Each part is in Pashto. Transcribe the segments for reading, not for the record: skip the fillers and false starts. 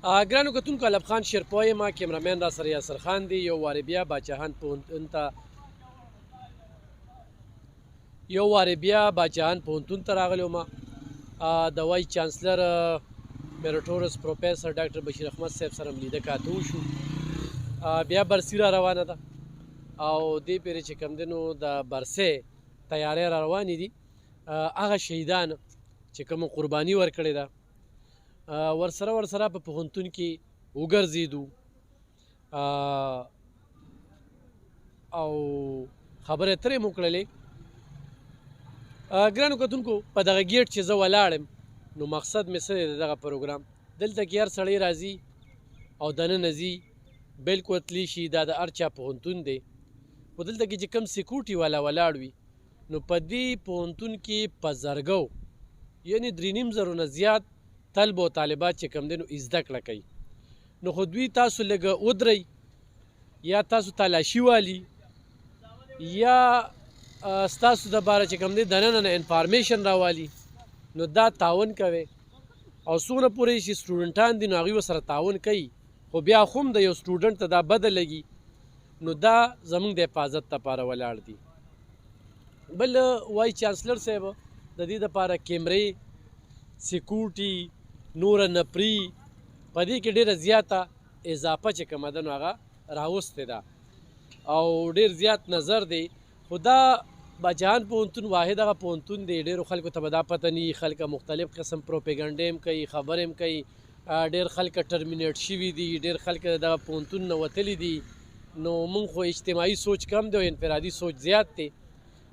ګرانو کتونکو علب خان شیرپوی یم کیمرامین را سره یاسر خان دی. یو وارې بیا باچاهان پوهنتون ته راغلی وم. د وایس چانسلر میریټورس پروفیسر ډاکټر بشیر احمد صاحب سره مې لیده کاته وشو. بیا برسي را روانه ده او دې پېرې چې کوم دی نو د برسۍ تیاری را روانې دي. هغه شهیدان چې کوم قرباني ورکړې ده ورسره په پوهنتون کې وګرځېدو او خبرې اترې مو کړلې. ګرانو کتونکو په دغه ګیټ چې زه ولاړم نو مقصد مې څه دی د دغه پروګرام، دلته کې هر سړی راځي او دننه ځي بالکل تلی شي، دا د هر چا پوهنتون دی. خو دلته کې چې کوم سیکورټي والا ولاړ وي نو په دې پوهنتون کې په زرګو یعنې 3.5 نه زیات طلب او طالبات چې کوم دی نو زده کړه کوي. نو خو دوی تاسو لږه ودرئ یا تاسو تلاشي والي یا ستاسو دپاره چې کوم دی دننه نه انفارمیشن راوالي نو دا تعاون کوئ او څومره پورې چې سټوډنټان دي نو هغوی ورسره تعاون کوي. خو بیا خو هم د یو سټوډنټ ته دا بده لګي نو دا زموږ د حفاظت دپاره ولاړ دي. بل وایس چانسلر صاحب د دې دپاره کیمرې سیکورټي نوره نفري په دې کې ډېره زیاته اضافه چې کومه ده نو هغه راوستې ده او ډېر زیات نظر دی. خو دا باچاهان پوهنتون واحد هغه پوهنتون دی، ډېرو خلکو ته به دا پته نه وي، خلک مختلف قسم پروپیګنډې هم کوي، خبرې هم کوي، ډېر خلک ټرمینیټ شوي دي، ډېر خلک دغه پوهنتون نه وتلي دي. نو موږ خو اجتماعي سوچ کم دی او انفرادي سوچ زیات دی.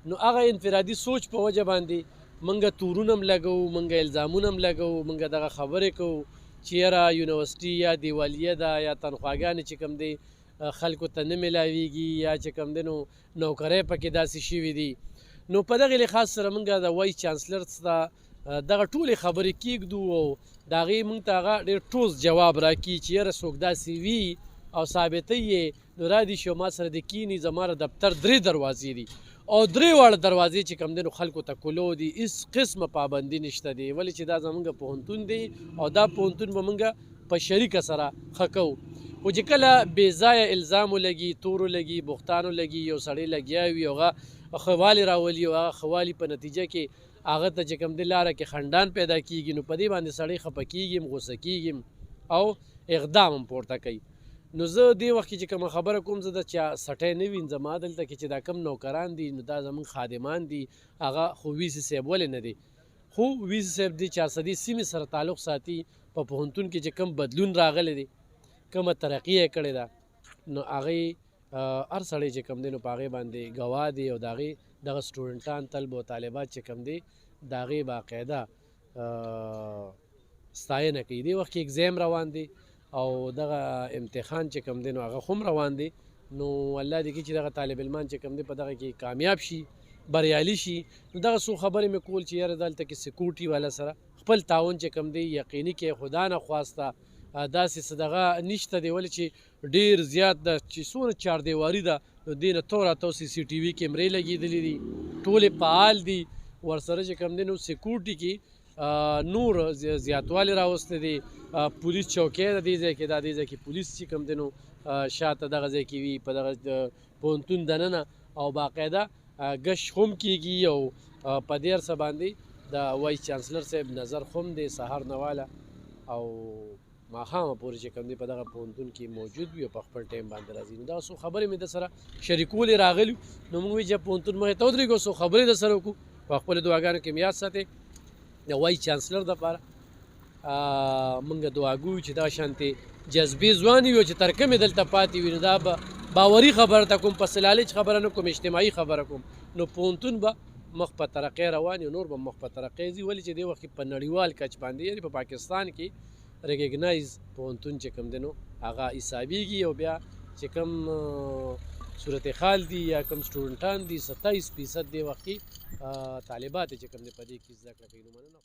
نو هغه انفرادي سوچ په وجه باندې موږ تورونه هم لګوو، موږ الزامونه هم لګوو، موږ دغه خبرې کوو چې یاره یونیورسټي یا دیوالیه ده یا تنخواګانې چې کوم دی خلکو ته نه میلاویږي یا چې کوم دی نو نوکرۍ پکې داسې شوي دي. نو په دغې لحاظ سره موږ د وایس چانسلر ته دغه ټولې خبرې کېږدو او د هغې موږ ته هغه ډېر ټوس جواب راکړي چې یاره څوک داسې وي او ثابتوي یې نو را دي شي او ما سره د کیني. زما د دفتر 3 دروازې دي او 3 واړه دروازې چې کوم دی نو خلکو ته کلو دي، هېڅ قسمه پابندي نشته دی، ولې چې دا زموږ پوهنتون دی او دا پوهنتون به موږ په شریکه سره ښه کوو. خو چې کله بې ځایه الزام ولګي، تور ولګي، بختان ولګي، یو سړی لګیا وي او هغه ښه والي راولي او هغه ښه والي په نتیجه کې هغه ته چې کوم دی لاره کې خنډان پیدا کېږي نو په دې باندې سړی خفه کېږي، غوسه کېږي او اقدام هم پورته کوي. نو زه دې وخت کې چې کومه خبره کوم زه د چا سټی نه وینځم. دلته کې چې دا کم نوکران دي نو دا زموږ خادمان دي، هغه خو ویسي صاحب ولې نه دی، خو ویسي صاحب د 400 سیمې سره تعلق ساتي. په پوهنتون کې چې کم بدلون راغلی دی، کومه ترقي یې کړې ده نو هغې هر سړی چې کوم دی نو په هغې باندې ګواه دی او د هغې دغه سټوډنټان طلب او طالبات چې کوم دی د هغې باقاعده ستاینه کوي. دې وخت کې اگزام روان دی او دغه امتحان چې کوم دی نو هغه هم روان دی. نو الله دې کړي چې دغه طالب علمان چې کوم دی په دغه کې کامیاب شي، بریالي شي. نو دغه څو خبرې مې کول چې یاره دلته کې سیکورټي والا سره خپل تعاون چې کوم دی یقیني کې خدا نه خواسته داسې څه دغه نشته دی، ولې چې ډېر زیات ده چې څومره چاردیواري ده نو دې نه تو راتو CCTV کیمرې لګېدلې دي، ټولې فعال دي. ورسره چې کوم دی نو سیکورټي کې نور زیاتوالی راوستی دی. پولیس چوکۍ د دې ځای کې دا دې ځای کې پولیس چې کوم دی نو شاته دغه ځای کې وي په دغه پوهنتون دننه او باقاعده ګش هم کېږي او په دې هر څه باندې د وایس چانسلر صاحب نظر هم دی سهار نه واله او ماښامه پورې چې کوم دی په دغه پوهنتون کې موجود وي او په خپل ټایم باندې راځي. نو دغه څو خبرې مې در سره شریکولې راغلي نو موږ وایي چې پوهنتون مخې ته ودرېږو، څو خبرې در سره وکړو. په خپلو دعاګانو کې مې یاد ساتئ د وایس چانسلر دپاره موږ دعاګو چې دغه شانتې جذبې ځوانې وي او چې تر کومې دلته پاتې وي نو دا به باوري خبره ته کوم، پس لالچ خبره نه کوم، اجتماعي خبره کوم. نو پوهنتون به مخ په ترقۍ روان وي، نور به مخ په ترقۍ ځي، ولې چې دې وخت کې په نړیوال کچ باندې یعنې په پاکستان کې ریکګنایز پوهنتون چې کوم دی نو هغه حسابېږي او بیا چې کوم صورتحال دي یا کوم سټوډنټان دي 27% دې وخت کې طالبات چې کوم دی په دې کې زده کړه کوي. نو مننه.